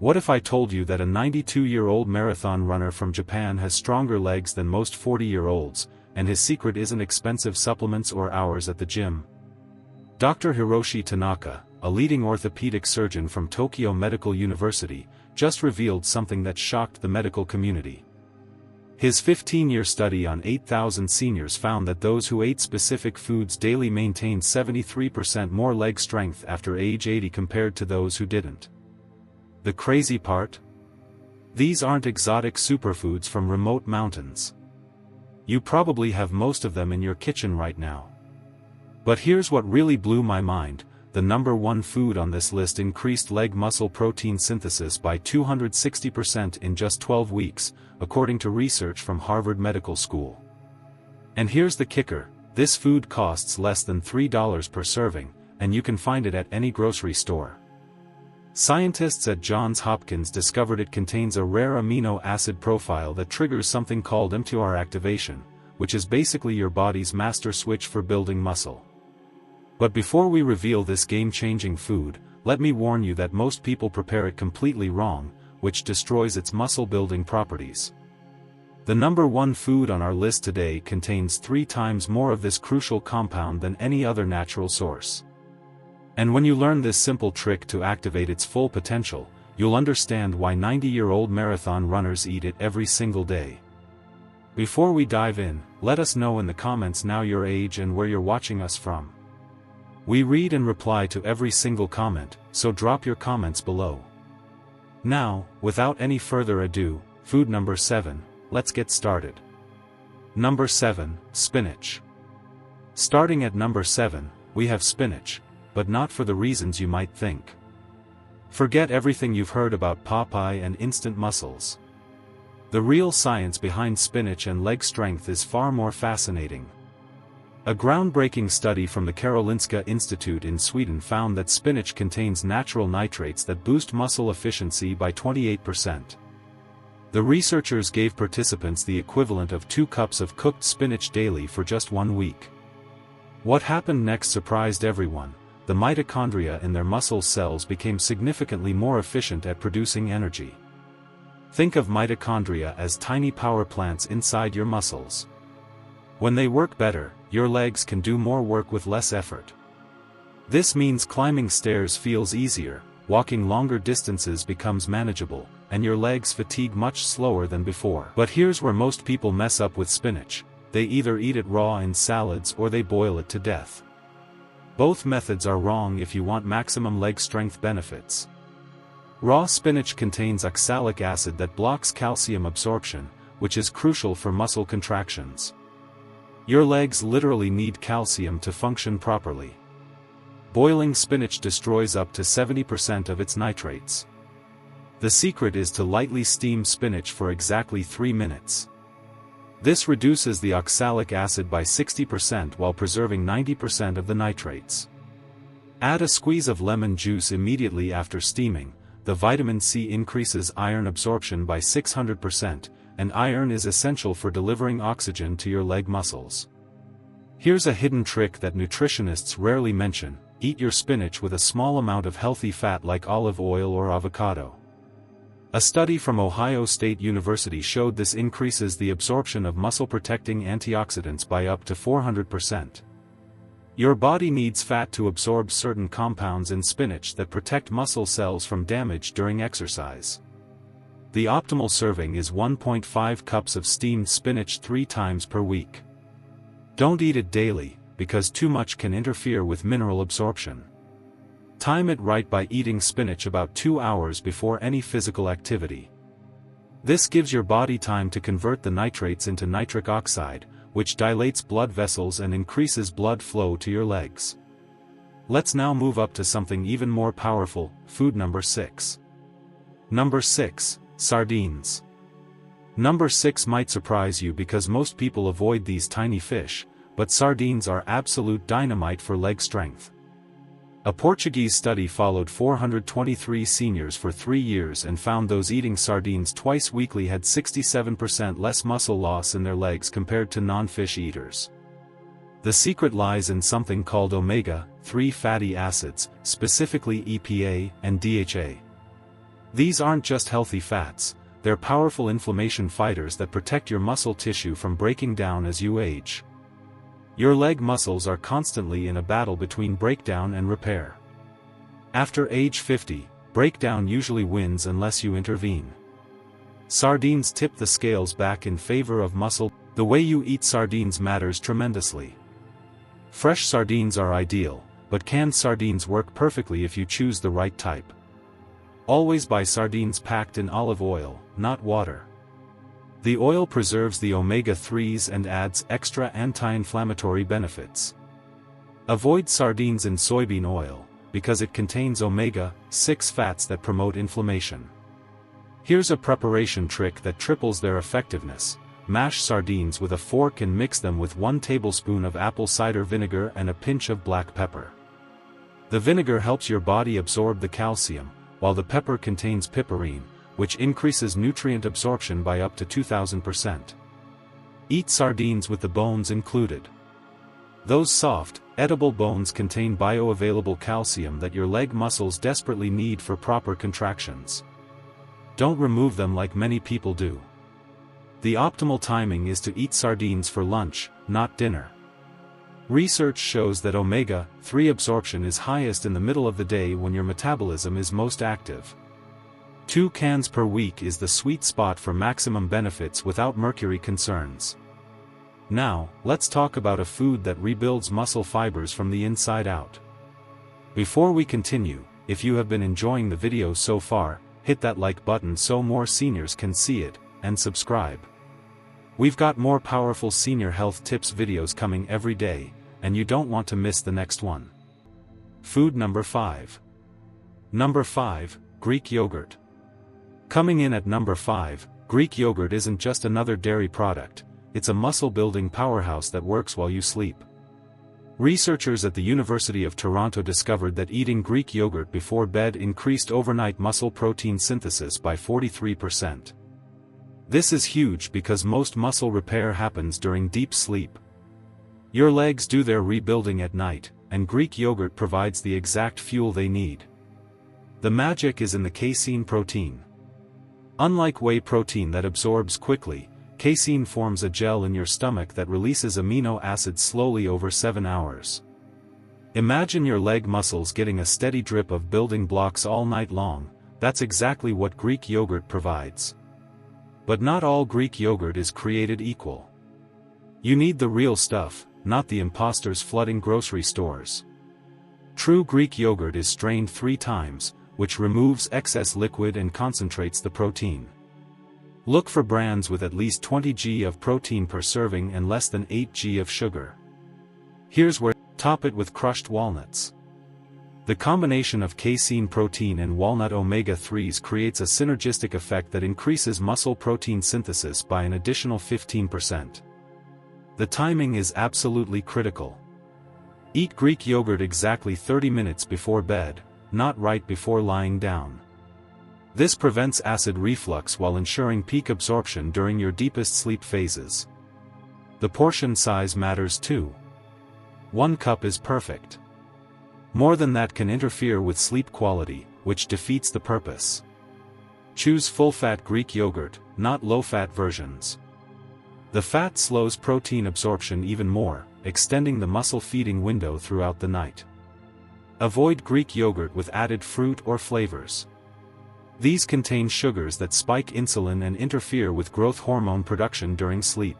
What if I told you that a 92-year-old marathon runner from Japan has stronger legs than most 40-year-olds, and his secret isn't expensive supplements or hours at the gym? Dr. Hiroshi Tanaka, a leading orthopedic surgeon from Tokyo Medical University, just revealed something that shocked the medical community. His 15-year study on 8,000 seniors found that those who ate specific foods daily maintained 73% more leg strength after age 80 compared to those who didn't. The crazy part? These aren't exotic superfoods from remote mountains. You probably have most of them in your kitchen right now. But here's what really blew my mind: the number one food on this list increased leg muscle protein synthesis by 260% in just 12 weeks, according to research from Harvard Medical School. And here's the kicker: this food costs less than $3 per serving, and you can find it at any grocery store. Scientists at Johns Hopkins discovered it contains a rare amino acid profile that triggers something called mTOR activation, which is basically your body's master switch for building muscle. But before we reveal this game-changing food, let me warn you that most people prepare it completely wrong, which destroys its muscle-building properties. The number one food on our list today contains 3 times more of this crucial compound than any other natural source. And when you learn this simple trick to activate its full potential, you'll understand why 90-year-old marathon runners eat it every single day. Before we dive in, let us know in the comments now your age and where you're watching us from. We read and reply to every single comment, so drop your comments below. Now, without any further ado, food number 7, let's get started. Number 7, spinach. Starting at number 7, we have spinach, but not for the reasons you might think. Forget everything you've heard about Popeye and instant muscles. The real science behind spinach and leg strength is far more fascinating. A groundbreaking study from the Karolinska Institute in Sweden found that spinach contains natural nitrates that boost muscle efficiency by 28%. The researchers gave participants the equivalent of 2 cups of cooked spinach daily for just 1 week. What happened next surprised everyone. The mitochondria in their muscle cells became significantly more efficient at producing energy. Think of mitochondria as tiny power plants inside your muscles. When they work better, your legs can do more work with less effort. This means climbing stairs feels easier, walking longer distances becomes manageable, and your legs fatigue much slower than before. But here's where most people mess up with spinach: they either eat it raw in salads or they boil it to death. Both methods are wrong if you want maximum leg strength benefits. Raw spinach contains oxalic acid that blocks calcium absorption, which is crucial for muscle contractions. Your legs literally need calcium to function properly. Boiling spinach destroys up to 70% of its nitrates. The secret is to lightly steam spinach for exactly 3 minutes. This reduces the oxalic acid by 60% while preserving 90% of the nitrates. Add a squeeze of lemon juice immediately after steaming. The vitamin C increases iron absorption by 600%, and iron is essential for delivering oxygen to your leg muscles. Here's a hidden trick that nutritionists rarely mention: eat your spinach with a small amount of healthy fat like olive oil or avocado. A study from Ohio State University showed this increases the absorption of muscle-protecting antioxidants by up to 400%. Your body needs fat to absorb certain compounds in spinach that protect muscle cells from damage during exercise. The optimal serving is 1.5 cups of steamed spinach 3 times per week. Don't eat it daily, because too much can interfere with mineral absorption. Time it right by eating spinach about 2 hours before any physical activity. This gives your body time to convert the nitrates into nitric oxide, which dilates blood vessels and increases blood flow to your legs. Let's now move up to something even more powerful, food number 6. Number 6, sardines. Number 6 might surprise you because most people avoid these tiny fish, but sardines are absolute dynamite for leg strength. A Portuguese study followed 423 seniors for 3 years and found those eating sardines twice weekly had 67% less muscle loss in their legs compared to non-fish eaters. The secret lies in something called omega-3 fatty acids, specifically EPA and DHA. These aren't just healthy fats, they're powerful inflammation fighters that protect your muscle tissue from breaking down as you age. Your leg muscles are constantly in a battle between breakdown and repair. After age 50, breakdown usually wins unless you intervene. Sardines tip the scales back in favor of muscle. The way you eat sardines matters tremendously. Fresh sardines are ideal, but canned sardines work perfectly if you choose the right type. Always buy sardines packed in olive oil, not water. The oil preserves the omega-3s and adds extra anti-inflammatory benefits. Avoid sardines in soybean oil, because it contains omega-6 fats that promote inflammation. Here's a preparation trick that triples their effectiveness. Mash sardines with a fork and mix them with 1 tablespoon of apple cider vinegar and a pinch of black pepper. The vinegar helps your body absorb the calcium, while the pepper contains piperine, which increases nutrient absorption by up to 2000%. Eat sardines with the bones included. Those soft, edible bones contain bioavailable calcium that your leg muscles desperately need for proper contractions. Don't remove them like many people do. The optimal timing is to eat sardines for lunch, not dinner. Research shows that omega-3 absorption is highest in the middle of the day when your metabolism is most active. 2 cans per week is the sweet spot for maximum benefits without mercury concerns. Now, let's talk about a food that rebuilds muscle fibers from the inside out. Before we continue, if you have been enjoying the video so far, hit that like button so more seniors can see it, and subscribe. We've got more powerful senior health tips videos coming every day, and you don't want to miss the next one. Food number 5. Number 5, Greek yogurt. Coming in at number 5, Greek yogurt isn't just another dairy product, it's a muscle-building powerhouse that works while you sleep. Researchers at the University of Toronto discovered that eating Greek yogurt before bed increased overnight muscle protein synthesis by 43%. This is huge because most muscle repair happens during deep sleep. Your legs do their rebuilding at night, and Greek yogurt provides the exact fuel they need. The magic is in the casein protein. Unlike whey protein that absorbs quickly, casein forms a gel in your stomach that releases amino acids slowly over 7 hours. Imagine your leg muscles getting a steady drip of building blocks all night long. That's exactly what Greek yogurt provides. But not all Greek yogurt is created equal. You need the real stuff, not the imposters flooding grocery stores. True Greek yogurt is strained 3 times, which removes excess liquid and concentrates the protein. Look for brands with at least 20 g of protein per serving and less than 8 g of sugar. Here's where, top it with crushed walnuts. The combination of casein protein and walnut omega-3s creates a synergistic effect that increases muscle protein synthesis by an additional 15%. The timing is absolutely critical. Eat Greek yogurt exactly 30 minutes before bed, not right before lying down. This prevents acid reflux while ensuring peak absorption during your deepest sleep phases. The portion size matters too. 1 cup is perfect. More than that can interfere with sleep quality, which defeats the purpose. Choose full-fat Greek yogurt, not low-fat versions. The fat slows protein absorption even more, extending the muscle feeding window throughout the night. Avoid Greek yogurt with added fruit or flavors. These contain sugars that spike insulin and interfere with growth hormone production during sleep.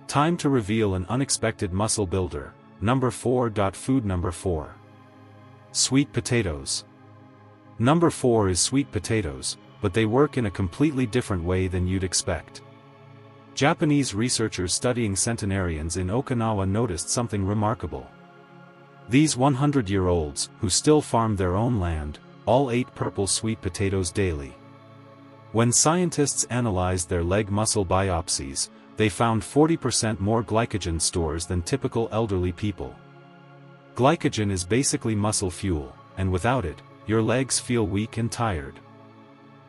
Time to reveal an unexpected muscle builder. Number 4. Food number 4. Sweet potatoes. Number 4 is sweet potatoes, but they work in a completely different way than you'd expect. Japanese researchers studying centenarians in Okinawa noticed something remarkable. These 100-year-olds, who still farm their own land, all ate purple sweet potatoes daily. When scientists analyzed their leg muscle biopsies, they found 40% more glycogen stores than typical elderly people. Glycogen is basically muscle fuel, and without it, your legs feel weak and tired.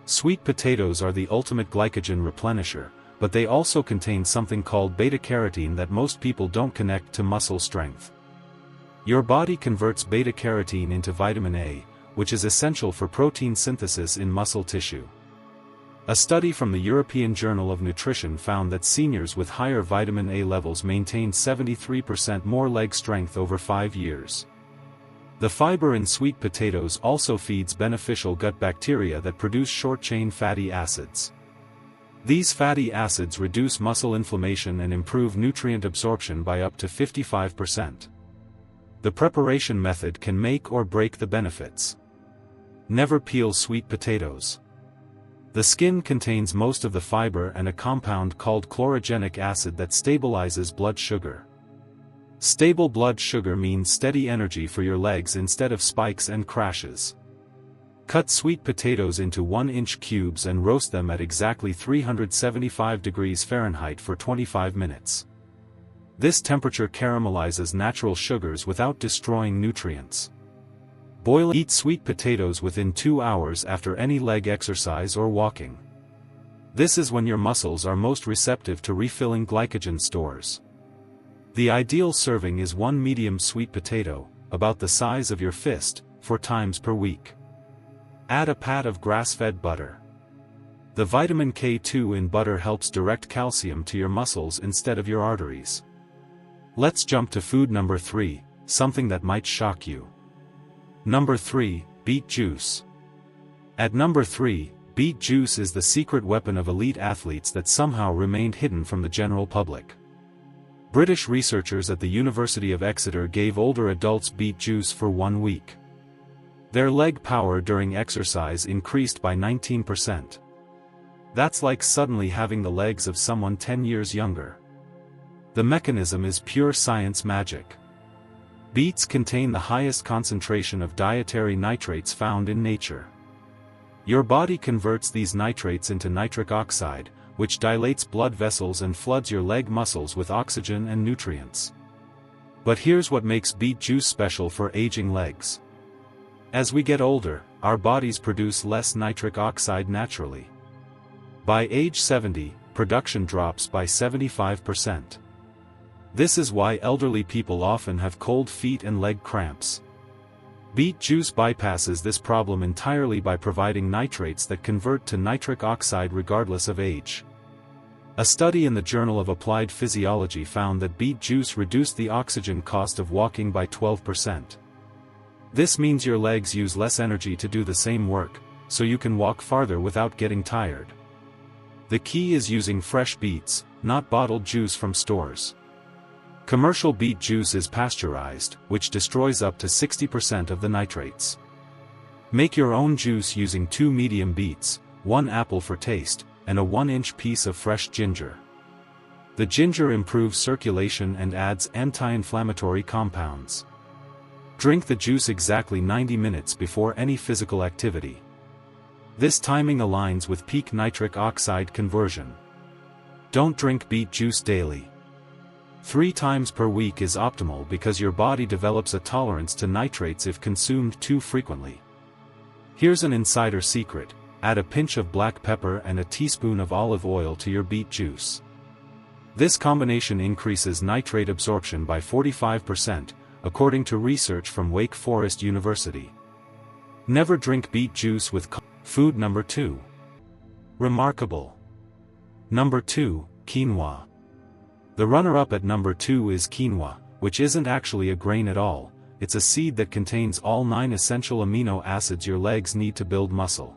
Sweet potatoes are the ultimate glycogen replenisher, but they also contain something called beta-carotene that most people don't connect to muscle strength. Your body converts beta-carotene into vitamin A, which is essential for protein synthesis in muscle tissue. A study from the European Journal of Nutrition found that seniors with higher vitamin A levels maintained 73% more leg strength over 5 years. The fiber in sweet potatoes also feeds beneficial gut bacteria that produce short-chain fatty acids. These fatty acids reduce muscle inflammation and improve nutrient absorption by up to 55%. The preparation method can make or break the benefits. Never peel sweet potatoes. The skin contains most of the fiber and a compound called chlorogenic acid that stabilizes blood sugar. Stable blood sugar means steady energy for your legs instead of spikes and crashes. Cut sweet potatoes into 1-inch cubes and roast them at exactly 375 degrees Fahrenheit for 25 minutes. This temperature caramelizes natural sugars without destroying nutrients. Eat sweet potatoes within 2 hours after any leg exercise or walking. This is when your muscles are most receptive to refilling glycogen stores. The ideal serving is 1 medium sweet potato, about the size of your fist, 4 times per week. Add a pat of grass-fed butter. The vitamin K2 in butter helps direct calcium to your muscles instead of your arteries. Let's jump to food number 3, something that might shock you. Number 3, beet juice. At number 3, beet juice is the secret weapon of elite athletes that somehow remained hidden from the general public. British researchers at the University of Exeter gave older adults beet juice for 1 week. Their leg power during exercise increased by 19%. That's like suddenly having the legs of someone 10 years younger. The mechanism is pure science magic. Beets contain the highest concentration of dietary nitrates found in nature. Your body converts these nitrates into nitric oxide, which dilates blood vessels and floods your leg muscles with oxygen and nutrients. But here's what makes beet juice special for aging legs. As we get older, our bodies produce less nitric oxide naturally. By age 70, production drops by 75%. This is why elderly people often have cold feet and leg cramps. Beet juice bypasses this problem entirely by providing nitrates that convert to nitric oxide regardless of age. A study in the Journal of Applied Physiology found that beet juice reduced the oxygen cost of walking by 12%. This means your legs use less energy to do the same work, so you can walk farther without getting tired. The key is using fresh beets, not bottled juice from stores. Commercial beet juice is pasteurized, which destroys up to 60% of the nitrates. Make your own juice using 2 medium beets, 1 apple for taste, and a 1-inch piece of fresh ginger. The ginger improves circulation and adds anti-inflammatory compounds. Drink the juice exactly 90 minutes before any physical activity. This timing aligns with peak nitric oxide conversion. Don't drink beet juice daily. 3 times per week is optimal because your body develops a tolerance to nitrates if consumed too frequently. Here's an insider secret: add a pinch of black pepper and a teaspoon of olive oil to your beet juice. This combination increases nitrate absorption by 45%, according to research from Wake Forest University. Never drink beet juice with Food number 2. Remarkable. Number 2, quinoa. The runner-up at number 2 is quinoa, which isn't actually a grain at all. It's a seed that contains all 9 essential amino acids your legs need to build muscle.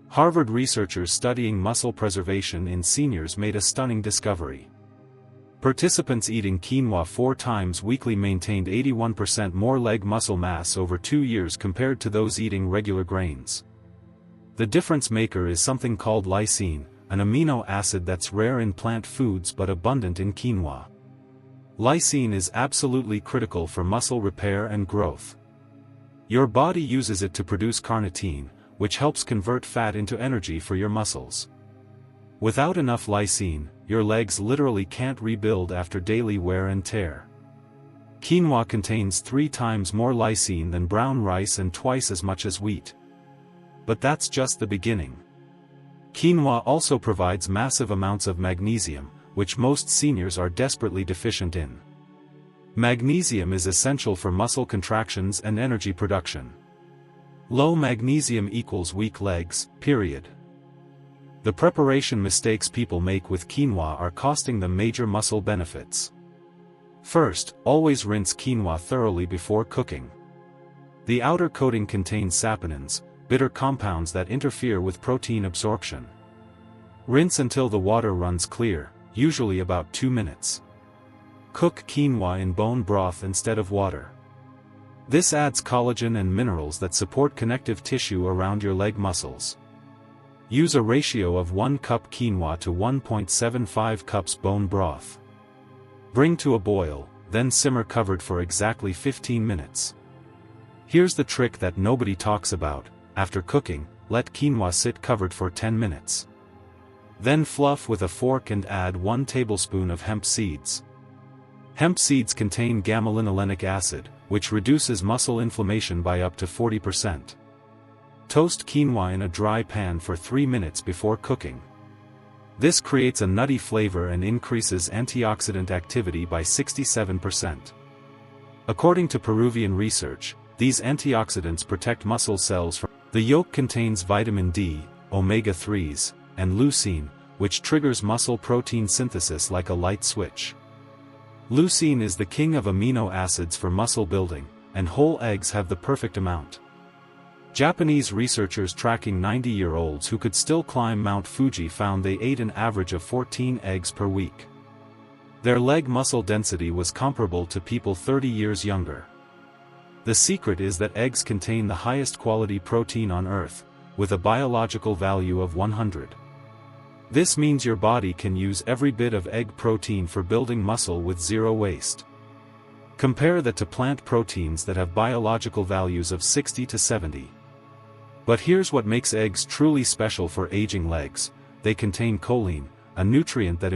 Harvard researchers studying muscle preservation in seniors made a stunning discovery. Participants eating quinoa 4 times weekly maintained 81% more leg muscle mass over 2 years compared to those eating regular grains. The difference maker is something called lysine, an amino acid that's rare in plant foods but abundant in quinoa. Lysine is absolutely critical for muscle repair and growth. Your body uses it to produce carnitine, which helps convert fat into energy for your muscles. Without enough lysine, your legs literally can't rebuild after daily wear and tear. Quinoa contains 3 times more lysine than brown rice and twice as much as wheat. But that's just the beginning. Quinoa also provides massive amounts of magnesium, which most seniors are desperately deficient in. Magnesium is essential for muscle contractions and energy production. Low magnesium equals weak legs, period. The preparation mistakes people make with quinoa are costing them major muscle benefits. First, always rinse quinoa thoroughly before cooking. The outer coating contains saponins, bitter compounds that interfere with protein absorption. Rinse until the water runs clear, usually about 2 minutes. Cook quinoa in bone broth instead of water. This adds collagen and minerals that support connective tissue around your leg muscles. Use a ratio of 1 cup quinoa to 1.75 cups bone broth. Bring to a boil, then simmer covered for exactly 15 minutes. Here's the trick that nobody talks about: after cooking, let quinoa sit covered for 10 minutes. Then fluff with a fork and add 1 tablespoon of hemp seeds. Hemp seeds contain gamma-linolenic acid, which reduces muscle inflammation by up to 40%. Toast quinoa in a dry pan for 3 minutes before cooking. This creates a nutty flavor and increases antioxidant activity by 67%. According to Peruvian research, these antioxidants protect muscle cells from. The yolk contains vitamin D, omega-3s, and leucine, which triggers muscle protein synthesis like a light switch. Leucine is the king of amino acids for muscle building, and whole eggs have the perfect amount. Japanese researchers tracking 90-year-olds who could still climb Mount Fuji found they ate an average of 14 eggs per week. Their leg muscle density was comparable to people 30 years younger. The secret is that eggs contain the highest quality protein on Earth, with a biological value of 100. This means your body can use every bit of egg protein for building muscle with zero waste. Compare that to plant proteins that have biological values of 60 to 70. But here's what makes eggs truly special for aging legs: they contain choline, a nutrient that